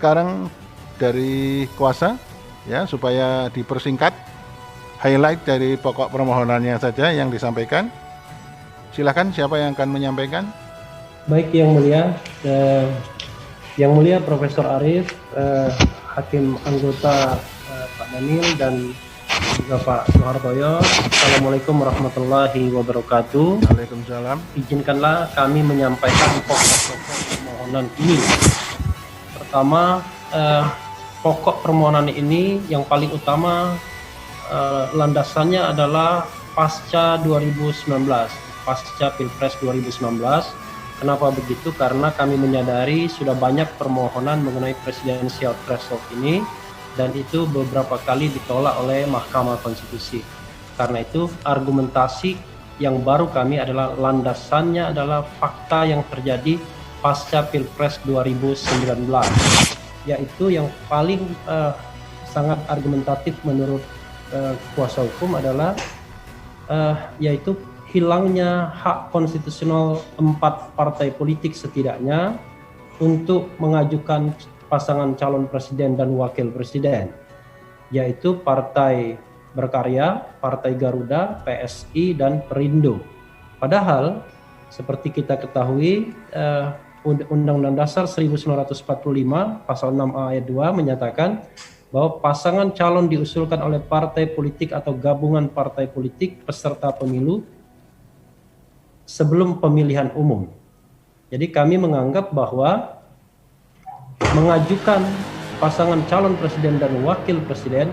sekarang dari kuasa ya, supaya dipersingkat highlight dari pokok permohonannya saja yang disampaikan. Silakan, siapa yang akan menyampaikan? Baik, Yang Mulia Profesor Arief, Hakim Anggota Pak Daniel dan juga Pak Soehartoyo. Assalamualaikum warahmatullahi wabarakatuh. Waalaikumsalam. Izinkanlah kami menyampaikan pokok-pokok permohonan ini. Pertama, pokok permohonan ini yang paling utama landasannya adalah pasca 2019, pasca Pilpres 2019. Kenapa begitu? Karena kami menyadari sudah banyak permohonan mengenai presidensial threshold ini dan itu beberapa kali ditolak oleh Mahkamah Konstitusi. Karena itu argumentasi yang baru kami adalah landasannya adalah fakta yang terjadi pasca Pilpres 2019, yaitu yang paling sangat argumentatif menurut kuasa hukum adalah yaitu hilangnya hak konstitusional 4 partai politik setidaknya untuk mengajukan pasangan calon presiden dan wakil presiden, yaitu Partai Berkarya, Partai Garuda, PSI, dan Perindo. Padahal seperti kita ketahui, Undang-Undang Dasar 1945 pasal 6A ayat 2 menyatakan bahwa pasangan calon diusulkan oleh partai politik atau gabungan partai politik peserta pemilu sebelum pemilihan umum. Jadi kami menganggap bahwa mengajukan pasangan calon presiden dan wakil presiden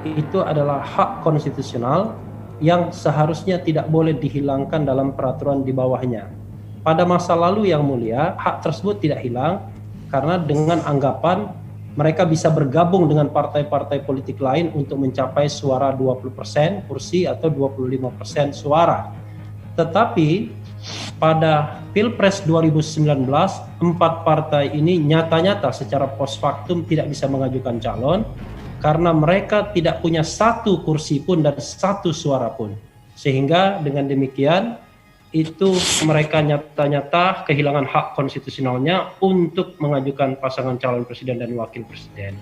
itu adalah hak konstitusional yang seharusnya tidak boleh dihilangkan dalam peraturan di bawahnya. Pada masa lalu yang mulia, hak tersebut tidak hilang karena dengan anggapan mereka bisa bergabung dengan partai-partai politik lain untuk mencapai suara 20% kursi atau 25% suara. Tetapi pada Pilpres 2019, 4 partai ini nyata-nyata secara post factum tidak bisa mengajukan calon karena mereka tidak punya 1 kursi pun dan 1 suara pun. Sehingga dengan demikian itu mereka nyata-nyata kehilangan hak konstitusionalnya untuk mengajukan pasangan calon presiden dan wakil presiden.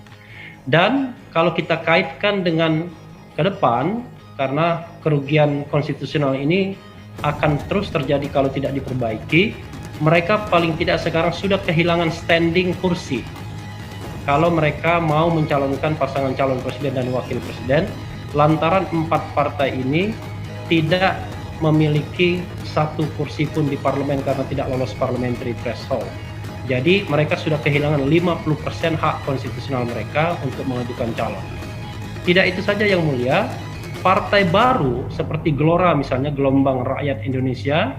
Dan kalau kita kaitkan dengan ke depan, karena kerugian konstitusional ini akan terus terjadi kalau tidak diperbaiki, mereka paling tidak sekarang sudah kehilangan standing kursi. Kalau mereka mau mencalonkan pasangan calon presiden dan wakil presiden, lantaran 4 partai ini tidak memiliki 1 kursi pun di parlemen karena tidak lolos parliamentary threshold. Jadi mereka sudah kehilangan 50% hak konstitusional mereka untuk mengajukan calon. Tidak itu saja yang mulia, partai baru seperti Gelora misalnya, Gelombang Rakyat Indonesia,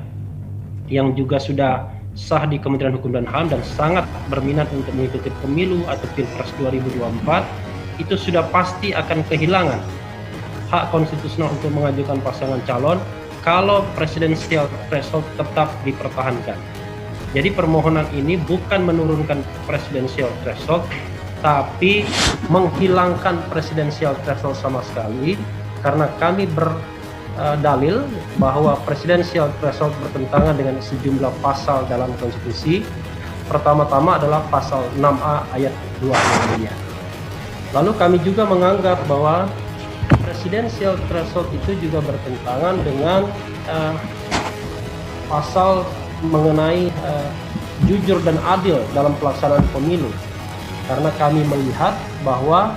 yang juga sudah sah di Kementerian Hukum dan HAM dan sangat berminat untuk mengikuti pemilu atau Pilpres 2024, itu sudah pasti akan kehilangan hak konstitusional untuk mengajukan pasangan calon kalau presidensial threshold tetap dipertahankan. Jadi permohonan ini bukan menurunkan presidensial threshold, tapi menghilangkan presidensial threshold sama sekali, karena kami berdalil bahwa presidensial threshold bertentangan dengan sejumlah pasal dalam konstitusi. Pertama-tama adalah pasal 6A ayat 2 namanya. Lalu kami juga menganggap bahwa presidensial threshold itu juga bertentangan dengan pasal mengenai jujur dan adil dalam pelaksanaan pemilu, karena kami melihat bahwa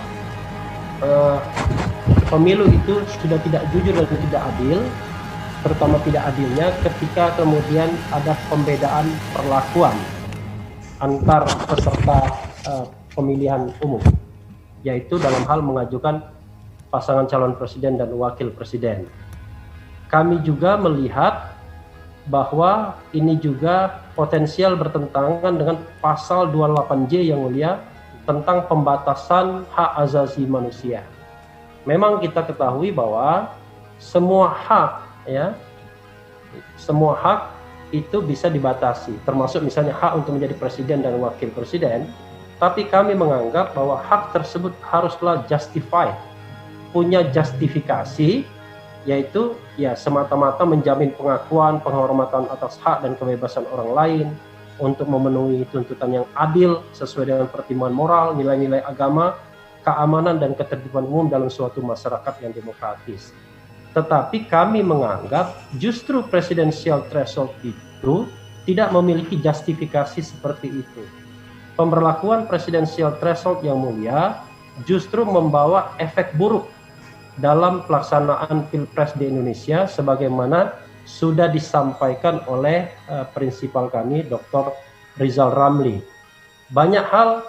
pemilu itu sudah tidak jujur dan tidak adil, terutama tidak adilnya ketika kemudian ada pembedaan perlakuan antar peserta pemilihan umum, yaitu dalam hal mengajukan pasangan calon presiden dan wakil presiden. Kami juga melihat bahwa ini juga potensial bertentangan dengan pasal 28J yang mulia tentang pembatasan hak asasi manusia. Memang kita ketahui bahwa semua hak itu bisa dibatasi, termasuk misalnya hak untuk menjadi presiden dan wakil presiden, tapi kami menganggap bahwa hak tersebut haruslah justified, punya justifikasi, yaitu semata-mata menjamin pengakuan, penghormatan atas hak dan kebebasan orang lain, untuk memenuhi tuntutan yang adil sesuai dengan pertimbangan moral, nilai-nilai agama, keamanan dan ketertiban umum dalam suatu masyarakat yang demokratis. Tetapi kami menganggap justru presidensial threshold itu tidak memiliki justifikasi seperti itu. Pemberlakuan presidensial threshold yang mulia justru membawa efek buruk dalam pelaksanaan Pilpres di Indonesia sebagaimana sudah disampaikan oleh prinsipal kami, Dr. Rizal Ramli. Banyak hal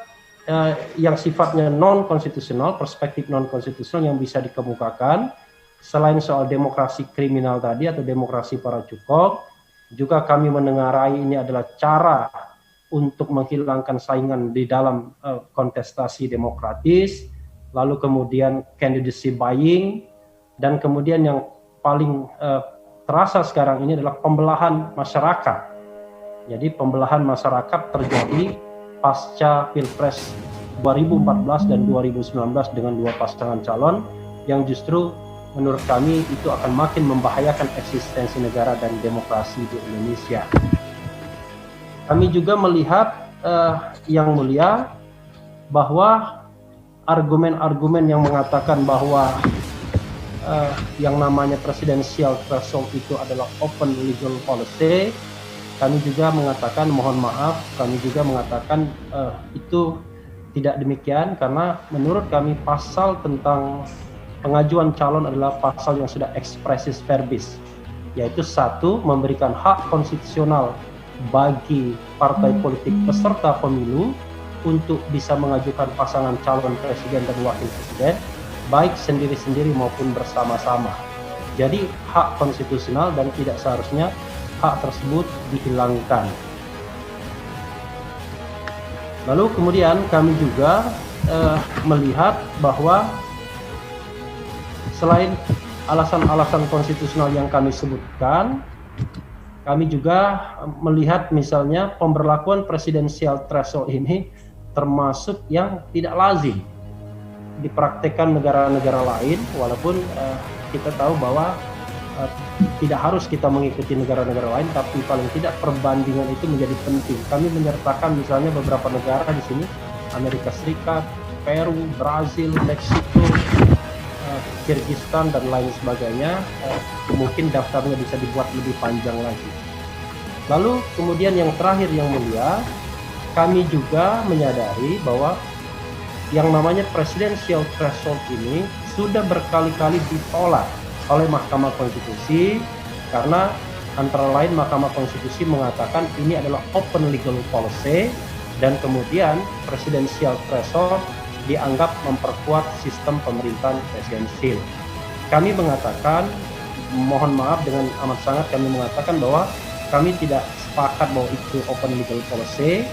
yang sifatnya non-konstitusional, perspektif non-konstitusional yang bisa dikemukakan, selain soal demokrasi kriminal tadi atau demokrasi para cukong, juga kami menengarai ini adalah cara untuk menghilangkan saingan di dalam kontestasi demokratis, lalu kemudian candidacy buying, dan kemudian yang paling terasa sekarang ini adalah pembelahan masyarakat. Jadi pembelahan masyarakat terjadi pasca Pilpres 2014 dan 2019 dengan dua pasangan calon yang justru menurut kami itu akan makin membahayakan eksistensi negara dan demokrasi di Indonesia. Kami juga melihat yang mulia bahwa argumen-argumen yang mengatakan bahwa yang namanya presidensial threshold itu adalah open legal policy, kami juga mengatakan mohon maaf, kami juga mengatakan itu tidak demikian karena menurut kami pasal tentang pengajuan calon adalah pasal yang sudah expressis verbis, yaitu satu, memberikan hak konstitusional bagi partai politik peserta pemilu untuk bisa mengajukan pasangan calon presiden dan wakil presiden baik sendiri-sendiri maupun bersama-sama. Jadi hak konstitusional dan tidak seharusnya hak tersebut dihilangkan. Lalu kemudian kami juga melihat bahwa selain alasan-alasan konstitusional yang kami sebutkan, kami juga melihat misalnya pemberlakuan presidensial threshold ini termasuk yang tidak lazim dipraktekkan negara-negara lain, walaupun kita tahu bahwa tidak harus kita mengikuti negara-negara lain, tapi paling tidak perbandingan itu menjadi penting. Kami menyertakan misalnya beberapa negara di sini, Amerika Serikat, Peru, Brazil, Meksiko, Kyrgyzstan dan lain sebagainya. Mungkin daftarnya bisa dibuat lebih panjang lagi. Lalu kemudian yang terakhir yang mulia, kami juga menyadari bahwa yang namanya presidensial threshold ini sudah berkali-kali ditolak oleh Mahkamah Konstitusi karena antara lain Mahkamah Konstitusi mengatakan ini adalah open legal policy dan kemudian presidensial threshold dianggap memperkuat sistem pemerintahan presidensil. Kami mengatakan, mohon maaf dengan amat sangat kami mengatakan bahwa kami tidak sepakat bahwa itu open legal policy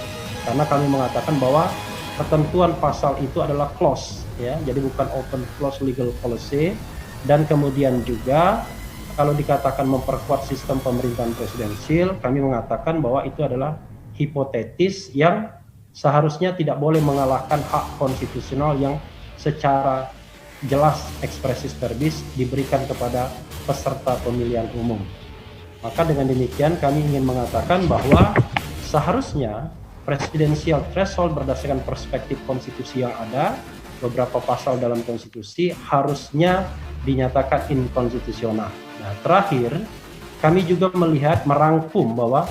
karena kami mengatakan bahwa ketentuan pasal itu adalah clause, ya, jadi bukan open clause legal policy. Dan kemudian juga kalau dikatakan memperkuat sistem pemerintahan presidensil, kami mengatakan bahwa itu adalah hipotetis yang seharusnya tidak boleh mengalahkan hak konstitusional yang secara jelas expressis verbis diberikan kepada peserta pemilihan umum. Maka dengan demikian kami ingin mengatakan bahwa seharusnya presidensial threshold berdasarkan perspektif konstitusi yang ada, beberapa pasal dalam konstitusi harusnya dinyatakan inkonstitusional. Nah, terakhir, kami juga melihat merangkum bahwa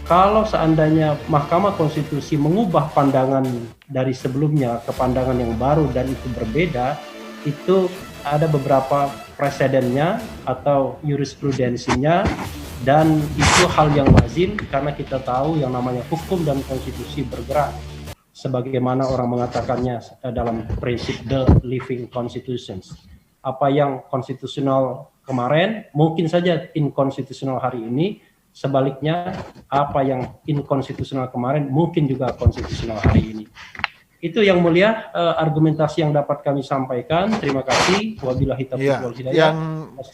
kalau seandainya Mahkamah Konstitusi mengubah pandangan dari sebelumnya ke pandangan yang baru dan itu berbeda, itu ada beberapa presidennya atau jurisprudensinya, dan itu hal yang lazim karena kita tahu yang namanya hukum dan konstitusi bergerak sebagaimana orang mengatakannya dalam prinsip the living constitutions. Apa yang konstitusional kemarin mungkin saja inkonstitusional hari ini, sebaliknya apa yang inkonstitusional kemarin mungkin juga konstitusional hari ini. Itu yang mulia argumentasi yang dapat kami sampaikan. Terima kasih. Wabillahi taufiq wal hidayah. Yang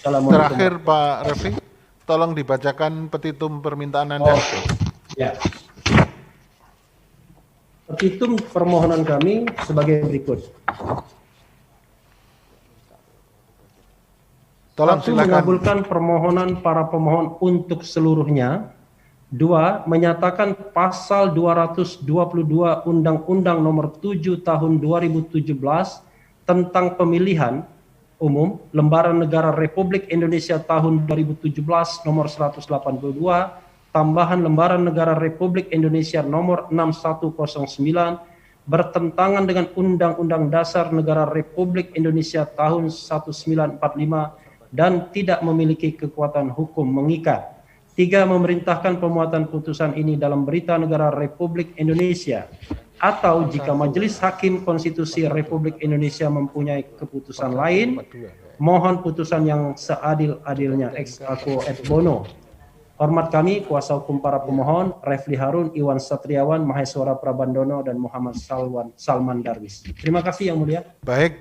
terakhir Pak Refli, tolong dibacakan petitum permintaan Anda. Ya. Petitum permohonan kami sebagai berikut. Tolong silakan. Mengabulkan permohonan para pemohon untuk seluruhnya Dua, menyatakan pasal 222 Undang-Undang Nomor 7 Tahun 2017 tentang pemilihan umum Lembaran Negara Republik Indonesia tahun 2017 nomor 182, tambahan Lembaran Negara Republik Indonesia nomor 6109 bertentangan dengan Undang-Undang Dasar Negara Republik Indonesia tahun 1945 dan tidak memiliki kekuatan hukum mengikat. Tiga, memerintahkan pemuatan putusan ini dalam Berita Negara Republik Indonesia, atau jika Majelis Hakim Konstitusi Republik Indonesia mempunyai keputusan lain, mohon putusan yang seadil-adilnya ex aequo et bono. Hormat kami, kuasa hukum para pemohon, Refli Harun, Iwan Satriawan, Maheswara Prabandono, dan Muhammad Salman Darwis. Terima kasih Yang Mulia. Baik.